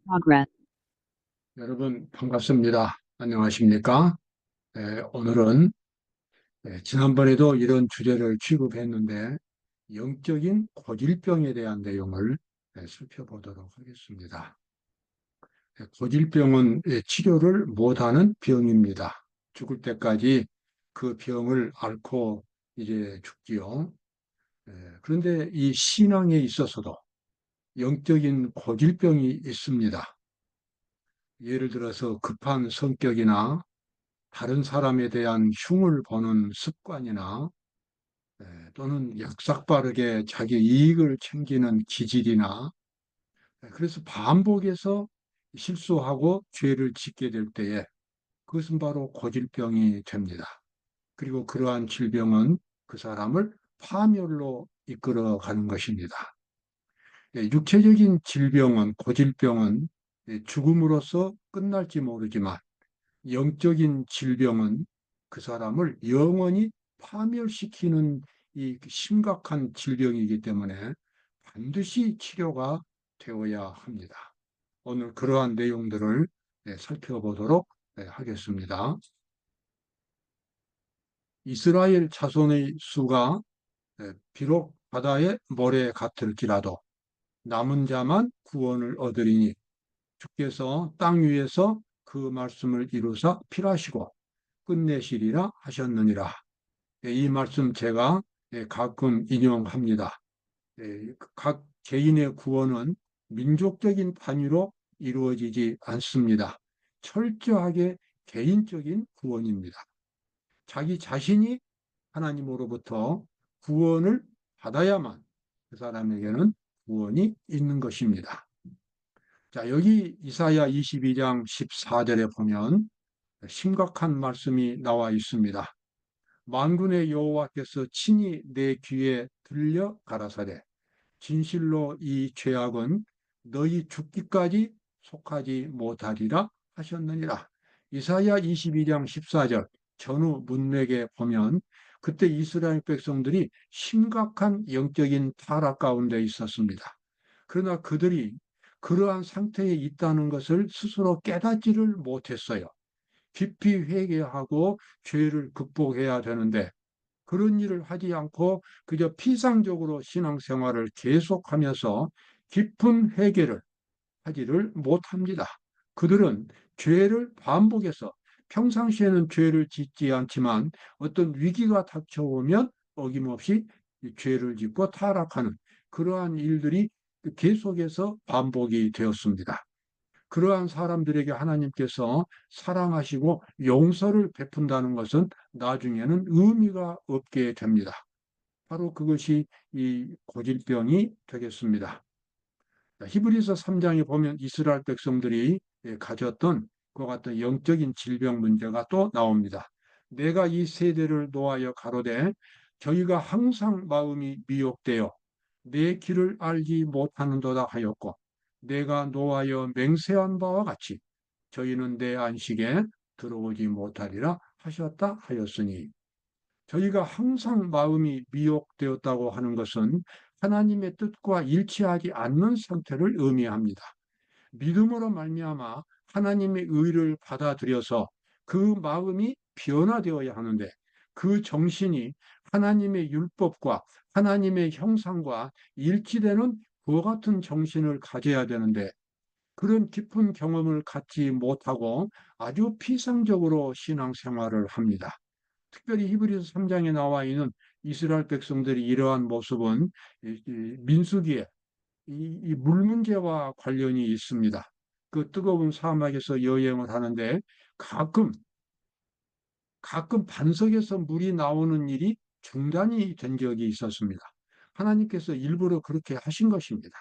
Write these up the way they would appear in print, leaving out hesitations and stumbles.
Progress. 여러분 반갑습니다. 안녕하십니까? 오늘은 지난번에도 이런 주제를 취급했는데 영적인 고질병에 대한 내용을 살펴보도록 하겠습니다. 고질병은 치료를 못하는 병입니다. 죽을 때까지 그 병을 앓고 이제 죽지요. 그런데 이 신앙에 있어서도 영적인 고질병이 있습니다. 예를 들어서 급한 성격이나 다른 사람에 대한 흉을 보는 습관이나 또는 약삭빠르게 자기 이익을 챙기는 기질이나 그래서 반복해서 실수하고 죄를 짓게 될 때에 그것은 바로 고질병이 됩니다. 그리고 그러한 질병은 그 사람을 파멸로 이끌어 가는 것입니다. 육체적인 질병은 고질병은 죽음으로써 끝날지 모르지만 영적인 질병은 그 사람을 영원히 파멸시키는 이 심각한 질병이기 때문에 반드시 치료가 되어야 합니다. 오늘 그러한 내용들을 살펴보도록 하겠습니다. 이스라엘 자손의 수가 비록 바다의 모래 같을지라도 남은 자만 구원을 얻으리니 주께서 땅 위에서 그 말씀을 이루사 필하시고 끝내시리라 하셨느니라. 이 말씀 제가 가끔 인용합니다. 각 개인의 구원은 민족적인 단위로 이루어지지 않습니다. 철저하게 개인적인 구원입니다. 자기 자신이 하나님으로부터 구원을 받아야만 그 사람에게는 구원이 있는 것입니다. 자, 여기 이사야 22장 14절에 보면 심각한 말씀이 나와 있습니다. 만군의 여호와께서 친히 내 귀에 들려 가라사대 진실로 이 죄악은 너희 죽기까지 속하지 못하리라 하셨느니라. 이사야 22장 14절 전후 문맥에 보면 그때 이스라엘 백성들이 심각한 영적인 타락 가운데 있었습니다. 그러나 그들이 그러한 상태에 있다는 것을 스스로 깨닫지를 못했어요. 깊이 회개하고 죄를 극복해야 되는데 그런 일을 하지 않고 그저 피상적으로 신앙생활을 계속하면서 깊은 회개를 하지를 못합니다. 그들은 죄를 반복해서 평상시에는 죄를 짓지 않지만 어떤 위기가 닥쳐오면 어김없이 죄를 짓고 타락하는 그러한 일들이 계속해서 반복이 되었습니다. 그러한 사람들에게 하나님께서 사랑하시고 용서를 베푼다는 것은 나중에는 의미가 없게 됩니다. 바로 그것이 이 고질병이 되겠습니다. 히브리서 3장에 보면 이스라엘 백성들이 가졌던 그와 같은 영적인 질병 문제가 또 나옵니다. 내가 이 세대를 노하여 가로되 저희가 항상 마음이 미혹되어 내 길을 알지 못하는도다 하였고 내가 노하여 맹세한 바와 같이 저희는 내 안식에 들어오지 못하리라 하셨다 하였으니 저희가 항상 마음이 미혹되었다고 하는 것은 하나님의 뜻과 일치하지 않는 상태를 의미합니다. 믿음으로 말미암아 하나님의 의를 받아들여서 그 마음이 변화되어야 하는데 그 정신이 하나님의 율법과 하나님의 형상과 일치되는 그와 같은 정신을 가져야 되는데 그런 깊은 경험을 갖지 못하고 아주 피상적으로 신앙생활을 합니다. 특별히 히브리서 3장에 나와 있는 이스라엘 백성들이 이러한 모습은 민수기에 물 문제와 관련이 있습니다. 그 뜨거운 사막에서 여행을 하는데 가끔 반석에서 물이 나오는 일이 중단이 된 적이 있었습니다. 하나님께서 일부러 그렇게 하신 것입니다.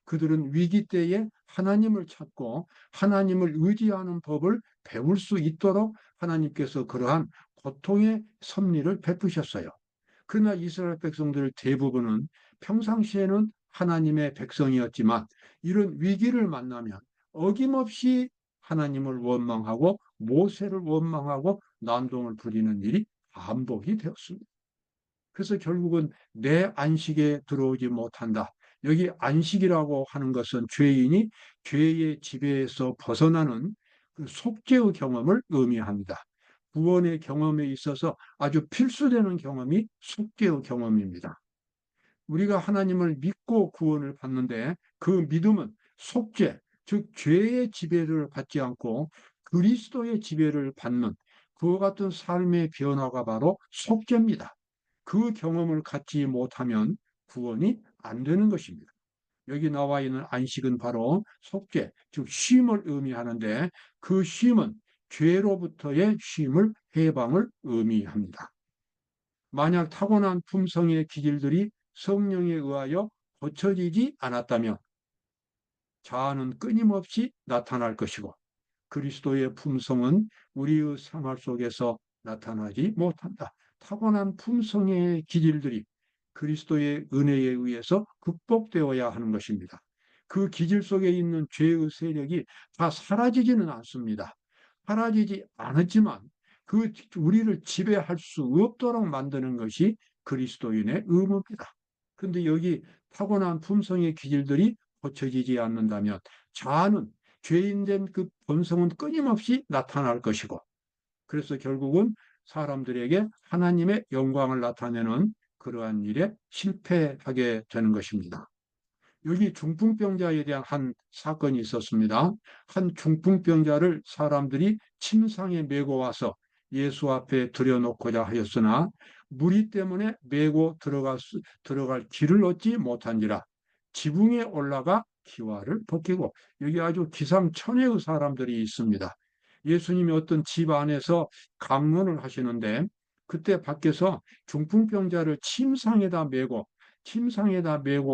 그들은 위기 때에 하나님을 찾고 하나님을 의지하는 법을 배울 수 있도록 하나님께서 그러한 고통의 섭리를 베푸셨어요. 그러나 이스라엘 백성들 대부분은 평상시에는 하나님의 백성이었지만 이런 위기를 만나면 어김없이 하나님을 원망하고 모세를 원망하고 난동을 부리는 일이 반복이 되었습니다. 그래서 결국은 내 안식에 들어오지 못한다. 여기 안식이라고 하는 것은 죄인이 죄의 지배에서 벗어나는 그 속죄의 경험을 의미합니다. 구원의 경험에 있어서 아주 필수되는 경험이 속죄의 경험입니다. 우리가 하나님을 믿고 구원을 받는데 그 믿음은 속죄, 즉 죄의 지배를 받지 않고 그리스도의 지배를 받는 그와 같은 삶의 변화가 바로 속죄입니다. 그 경험을 갖지 못하면 구원이 안 되는 것입니다. 여기 나와 있는 안식은 바로 속죄, 즉 쉼을 의미하는데 그 쉼은 죄로부터의 쉼을 해방을 의미합니다. 만약 타고난 품성의 기질들이 성령에 의하여 고쳐지지 않았다면 자아는 끊임없이 나타날 것이고 그리스도의 품성은 우리의 생활 속에서 나타나지 못한다. 타고난 품성의 기질들이 그리스도의 은혜에 의해서 극복되어야 하는 것입니다. 그 기질 속에 있는 죄의 세력이 다 사라지지는 않습니다. 사라지지 않았지만 그 우리를 지배할 수 없도록 만드는 것이 그리스도인의 의무입니다. 그런데 여기 타고난 품성의 기질들이 고쳐지지 않는다면 자아는 죄인된 그 본성은 끊임없이 나타날 것이고 그래서 결국은 사람들에게 하나님의 영광을 나타내는 그러한 일에 실패하게 되는 것입니다. 여기 중풍병자에 대한 한 사건이 있었습니다. 한 중풍병자를 사람들이 침상에 메고 와서 예수 앞에 들여놓고자 하였으나 무리 때문에 메고 들어갈 길을 얻지 못한지라 지붕에 올라가 기와를 벗기고 여기 아주 기상천외의 사람들이 있습니다. 예수님이 어떤 집 안에서 강론을 하시는데 그때 밖에서 중풍병자를 침상에다 메고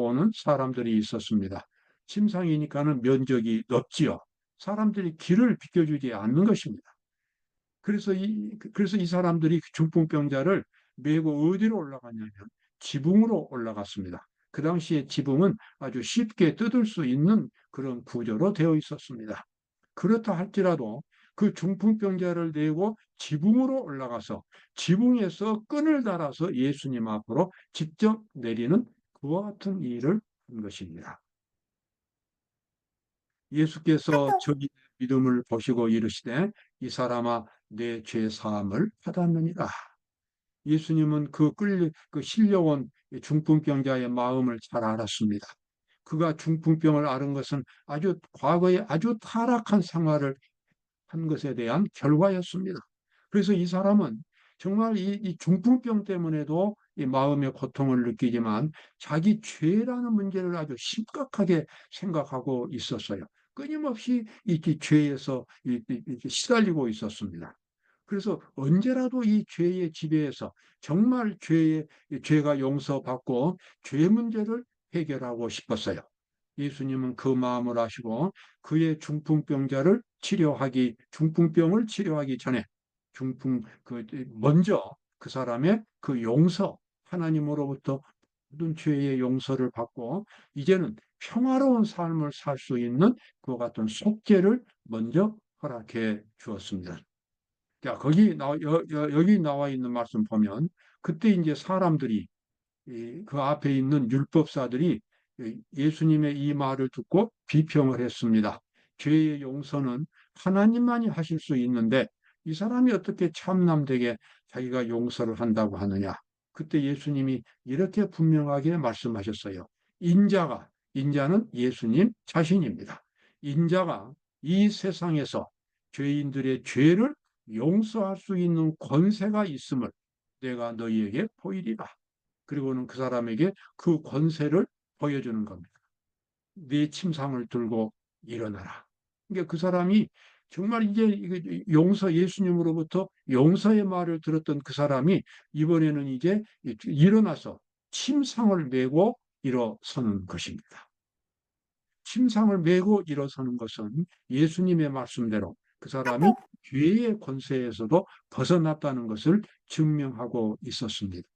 오는 사람들이 있었습니다. 침상이니까는 면적이 넓지요. 사람들이 길을 비켜주지 않는 것입니다. 그래서 이 사람들이 중풍병자를 메고 어디로 올라갔냐면 지붕으로 올라갔습니다. 그 당시에 지붕은 아주 쉽게 뜯을 수 있는 그런 구조로 되어 있었습니다. 그렇다 할지라도 그 중풍병자를 내고 지붕으로 올라가서 지붕에서 끈을 달아서 예수님 앞으로 직접 내리는 그와 같은 일을 한 것입니다. 예수께서 저희 믿음을 보시고 이르시되 이 사람아 내 죄 사함을 받았느니라. 예수님은 그 실려온 중풍병자의 마음을 잘 알았습니다. 그가 중풍병을 앓은 것은 아주 과거에 아주 타락한 생활을 한 것에 대한 결과였습니다. 그래서 이 사람은 정말 이 중풍병 때문에도 이 마음의 고통을 느끼지만 자기 죄라는 문제를 아주 심각하게 생각하고 있었어요. 끊임없이 이 죄에서 시달리고 있었습니다. 그래서 언제라도 이 죄의 지배에서 정말 죄가 용서받고 죄 문제를 해결하고 싶었어요. 예수님은 그 마음을 아시고 그의 중풍병을 치료하기 전에 먼저 그 사람의 그 용서, 하나님으로부터 모든 죄의 용서를 받고 이제는 평화로운 삶을 살 수 있는 그와 같은 속죄를 먼저 허락해 주었습니다. 자, 여기 나와 있는 말씀 보면 그때 이제 사람들이 그 앞에 있는 율법사들이 예수님의 이 말을 듣고 비평을 했습니다. 죄의 용서는 하나님만이 하실 수 있는데 이 사람이 어떻게 참남되게 자기가 용서를 한다고 하느냐. 그때 예수님이 이렇게 분명하게 말씀하셨어요. 인자는 예수님 자신입니다. 인자가 이 세상에서 죄인들의 죄를 용서할 수 있는 권세가 있음을 내가 너희에게 보이리라. 그리고는 그 사람에게 그 권세를 보여주는 겁니다. 네 침상을 들고 일어나라. 그러니까 그 사람이 정말 이제 예수님으로부터 용서의 말을 들었던 그 사람이 이번에는 이제 일어나서 침상을 메고 일어서는 것입니다. 침상을 메고 일어서는 것은 예수님의 말씀대로 그 사람이 죄의 권세에서도 벗어났다는 것을 증명하고 있었습니다.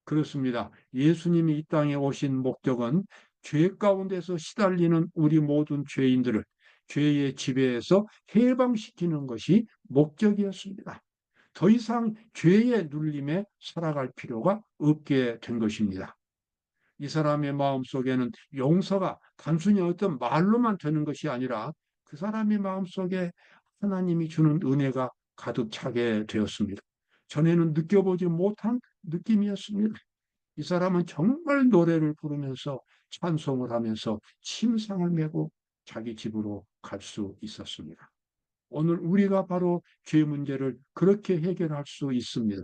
그렇습니다. 예수님이 이 땅에 오신 목적은 죄 가운데서 시달리는 우리 모든 죄인들을 죄의 지배에서 해방시키는 것이 목적이었습니다. 더 이상 죄의 눌림에 살아갈 필요가 없게 된 것입니다. 이 사람의 마음속에는 용서가 단순히 어떤 말로만 되는 것이 아니라 그 사람의 마음속에 하나님이 주는 은혜가 가득 차게 되었습니다. 전에는 느껴보지 못한 느낌이었습니다. 이 사람은 정말 노래를 부르면서 찬송을 하면서 침상을 메고 자기 집으로 갈 수 있었습니다. 오늘 우리가 바로 죄 문제를 그렇게 해결할 수 있습니다.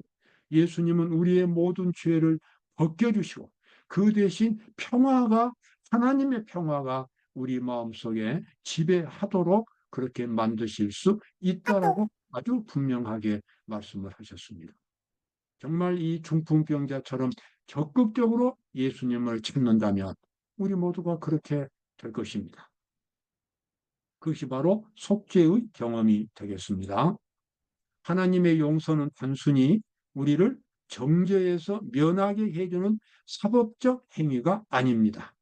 예수님은 우리의 모든 죄를 벗겨주시고 그 대신 평화가, 하나님의 평화가 우리 마음속에 지배하도록 그렇게 만드실 수 있다라고 아주 분명하게 말씀을 하셨습니다. 정말 이 중풍병자처럼 적극적으로 예수님을 찾는다면 우리 모두가 그렇게 될 것입니다. 그것이 바로 속죄의 경험이 되겠습니다. 하나님의 용서는 단순히 우리를 정죄에서 면하게 해주는 사법적 행위가 아닙니다.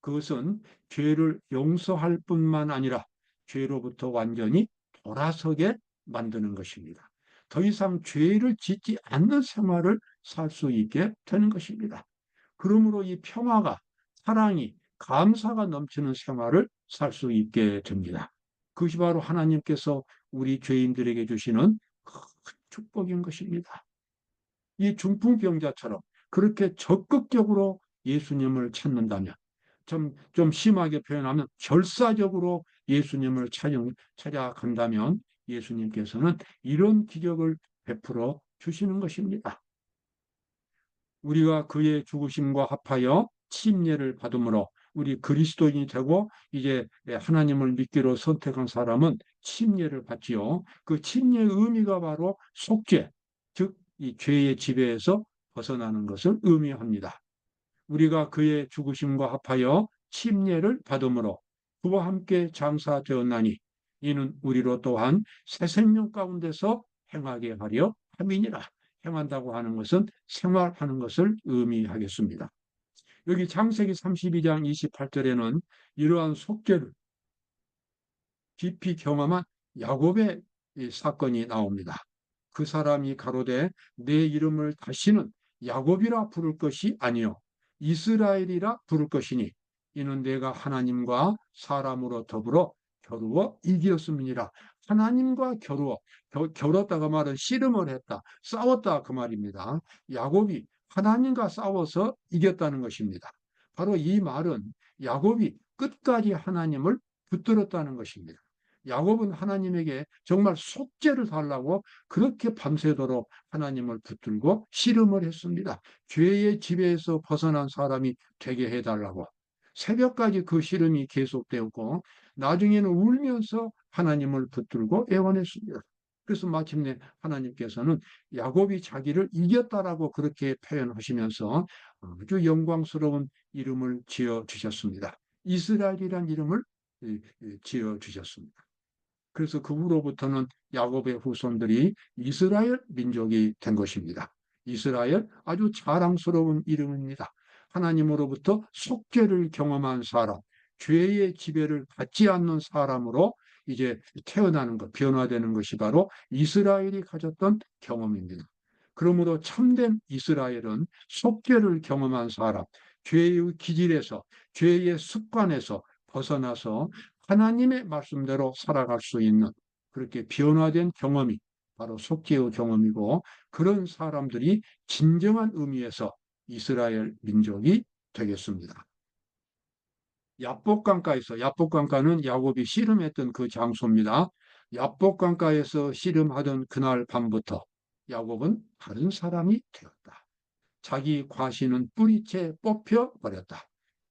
그것은 죄를 용서할 뿐만 아니라 죄로부터 완전히 돌아서게 만드는 것입니다. 더 이상 죄를 짓지 않는 생활을 살 수 있게 되는 것입니다. 그러므로 이 평화가, 사랑이, 감사가 넘치는 생활을 살 수 있게 됩니다. 그것이 바로 하나님께서 우리 죄인들에게 주시는 큰 축복인 것입니다. 이 중풍병자처럼 그렇게 적극적으로 예수님을 찾는다면, 좀 심하게 표현하면 결사적으로 예수님을 찾아간다면 예수님께서는 이런 기적을 베풀어 주시는 것입니다. 우리가 그의 죽으심과 합하여 침례를 받음으로 우리 그리스도인이 되고 이제 하나님을 믿기로 선택한 사람은 침례를 받지요. 그 침례의 의미가 바로 속죄, 즉 이 죄의 지배에서 벗어나는 것을 의미합니다. 우리가 그의 죽으심과 합하여 침례를 받음으로 그와 함께 장사되었나니 이는 우리로 또한 새 생명 가운데서 행하게 하려 함이니라. 행한다고 하는 것은 생활하는 것을 의미하겠습니다. 여기 창세기 32장 28절에는 이러한 속죄를 깊이 경험한 야곱의 사건이 나옵니다. 그 사람이 가로되 내 이름을 다시는 야곱이라 부를 것이 아니요 이스라엘이라 부를 것이니 이는 내가 하나님과 사람으로 더불어 겨루어 이기었음이니라. 하나님과 겨뤘다가 말은 씨름을 했다, 싸웠다 그 말입니다. 야곱이 하나님과 싸워서 이겼다는 것입니다. 바로 이 말은 야곱이 끝까지 하나님을 붙들었다는 것입니다. 야곱은 하나님에게 정말 속죄를 달라고 그렇게 밤새도록 하나님을 붙들고 씨름을 했습니다. 죄의 지배에서 벗어난 사람이 되게 해달라고. 새벽까지 그 씨름이 계속되었고 나중에는 울면서 하나님을 붙들고 애원했습니다. 그래서 마침내 하나님께서는 야곱이 자기를 이겼다라고 그렇게 표현하시면서 아주 영광스러운 이름을 지어주셨습니다. 이스라엘이라는 이름을 지어주셨습니다. 그래서 그 후로부터는 야곱의 후손들이 이스라엘 민족이 된 것입니다. 이스라엘 아주 자랑스러운 이름입니다. 하나님으로부터 속죄를 경험한 사람, 죄의 지배를 받지 않는 사람으로 이제 태어나는 것, 변화되는 것이 바로 이스라엘이 가졌던 경험입니다. 그러므로 참된 이스라엘은 속죄를 경험한 사람, 죄의 기질에서, 죄의 습관에서 벗어나서 하나님의 말씀대로 살아갈 수 있는 그렇게 변화된 경험이 바로 속죄의 경험이고, 그런 사람들이 진정한 의미에서 이스라엘 민족이 되겠습니다. 야복강가에서, 야복강가는 야곱이 씨름했던 그 장소입니다. 야복강가에서 씨름하던 그날 밤부터 야곱은 다른 사람이 되었다. 자기 과신은 뿌리채 뽑혀 버렸다.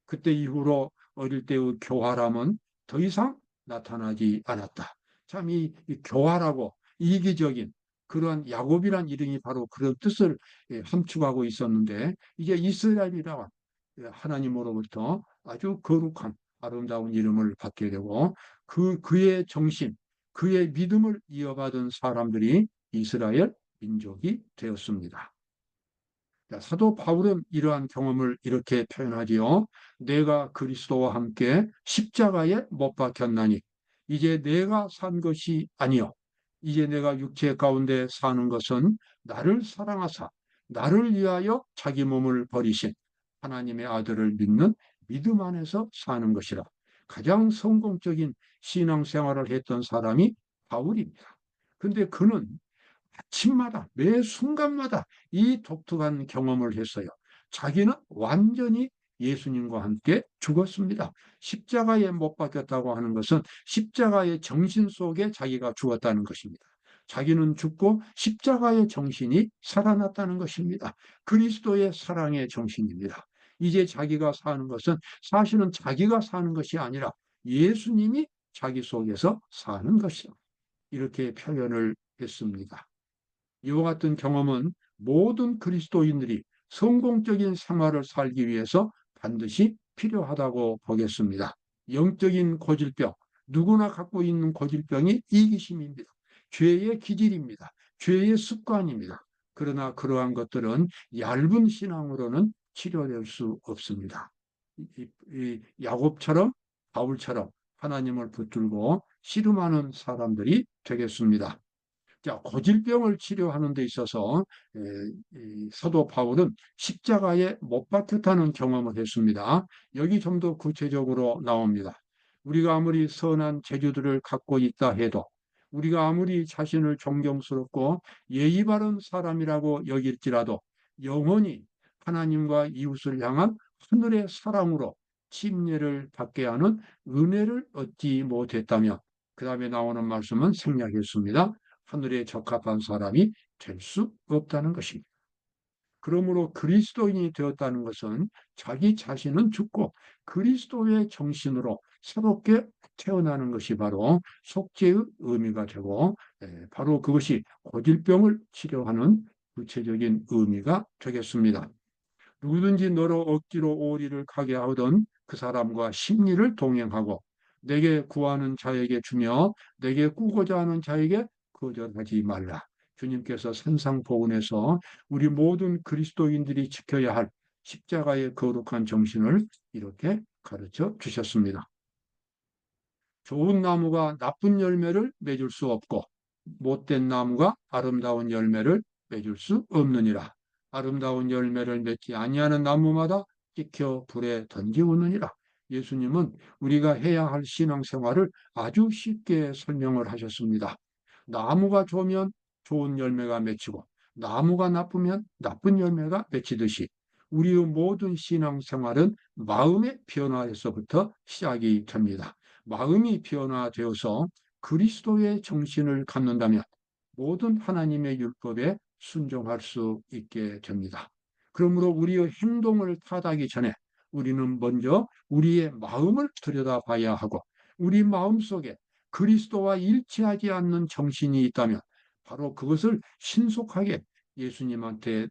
그때 이후로 어릴 때의 교활함은 더 이상 나타나지 않았다. 참 이 교활하고 이기적인 그러한 야곱이란 이름이 바로 그런 뜻을 함축하고 있었는데, 이제 이스라엘이라 하나님으로부터 아주 거룩한 아름다운 이름을 받게 되고 그의 정신, 그의 믿음을 이어받은 사람들이 이스라엘 민족이 되었습니다. 사도 바울은 이러한 경험을 이렇게 표현하지요. 내가 그리스도와 함께 십자가에 못 박혔나니 이제 내가 산 것이 아니요 이제 내가 육체 가운데 사는 것은 나를 사랑하사 나를 위하여 자기 몸을 버리신 하나님의 아들을 믿는 믿음 안에서 사는 것이라. 가장 성공적인 신앙생활을 했던 사람이 바울입니다. 근데 그는 아침마다 매 순간마다 이 독특한 경험을 했어요. 자기는 완전히 예수님과 함께 죽었습니다. 십자가에 못 박혔다고 하는 것은 십자가의 정신 속에 자기가 죽었다는 것입니다. 자기는 죽고 십자가의 정신이 살아났다는 것입니다. 그리스도의 사랑의 정신입니다. 이제 자기가 사는 것은 사실은 자기가 사는 것이 아니라 예수님이 자기 속에서 사는 것이다. 이렇게 표현을 했습니다. 이와 같은 경험은 모든 그리스도인들이 성공적인 생활을 살기 위해서 반드시 필요하다고 보겠습니다. 영적인 고질병, 누구나 갖고 있는 고질병이 이기심입니다. 죄의 기질입니다. 죄의 습관입니다. 그러나 그러한 것들은 얇은 신앙으로는 치료될 수 없습니다. 야곱처럼 바울처럼 하나님을 붙들고 씨름하는 사람들이 되겠습니다. 자, 고질병을 치료하는 데 있어서 사도 바울은 십자가에 못 박혔다는 경험을 했습니다. 여기 좀 더 구체적으로 나옵니다. 우리가 아무리 선한 재주들을 갖고 있다 해도, 우리가 아무리 자신을 존경스럽고 예의 바른 사람이라고 여길지라도 영원히 하나님과 이웃을 향한 하늘의 사랑으로 침례를 받게 하는 은혜를 얻지 못했다면, 그 다음에 나오는 말씀은 생략했습니다. 하늘에 적합한 사람이 될 수 없다는 것입니다. 그러므로 그리스도인이 되었다는 것은 자기 자신은 죽고 그리스도의 정신으로 새롭게 태어나는 것이 바로 속죄의 의미가 되고, 바로 그것이 고질병을 치료하는 구체적인 의미가 되겠습니다. 누구든지 너로 억지로 오리를 가게 하던 그 사람과 심리를 동행하고, 내게 구하는 자에게 주며 내게 꾸고자 하는 자에게 거절하지 말라. 주님께서 산상보훈에서 우리 모든 그리스도인들이 지켜야 할 십자가의 거룩한 정신을 이렇게 가르쳐 주셨습니다. 좋은 나무가 나쁜 열매를 맺을 수 없고 못된 나무가 아름다운 열매를 맺을 수 없느니라. 아름다운 열매를 맺지 아니하는 나무마다 찍혀 불에 던지우느니라. 예수님은 우리가 해야 할 신앙생활을 아주 쉽게 설명을 하셨습니다. 나무가 좋으면 좋은 열매가 맺히고 나무가 나쁘면 나쁜 열매가 맺히듯이 우리의 모든 신앙생활은 마음의 변화에서부터 시작이 됩니다. 마음이 변화되어서 그리스도의 정신을 갖는다면 모든 하나님의 율법에 순종할 수 있게 됩니다. 그러므로 우리의 행동을 타다기 전에 우리는 먼저 우리의 마음을 들여다봐야 하고, 우리 마음속에 그리스도와 일치하지 않는 정신이 있다면 바로 그것을 신속하게 예수님한테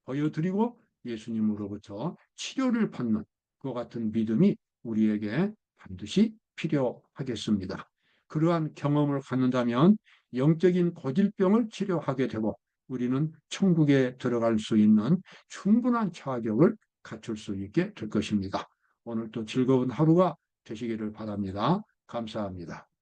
보여드리고 예수님으로부터 치료를 받는 그 같은 믿음이 우리에게 반드시 필요하겠습니다. 그러한 경험을 갖는다면 영적인 고질병을 치료하게 되고 우리는 천국에 들어갈 수 있는 충분한 자격을 갖출 수 있게 될 것입니다. 오늘도 즐거운 하루가 되시기를 바랍니다. 감사합니다.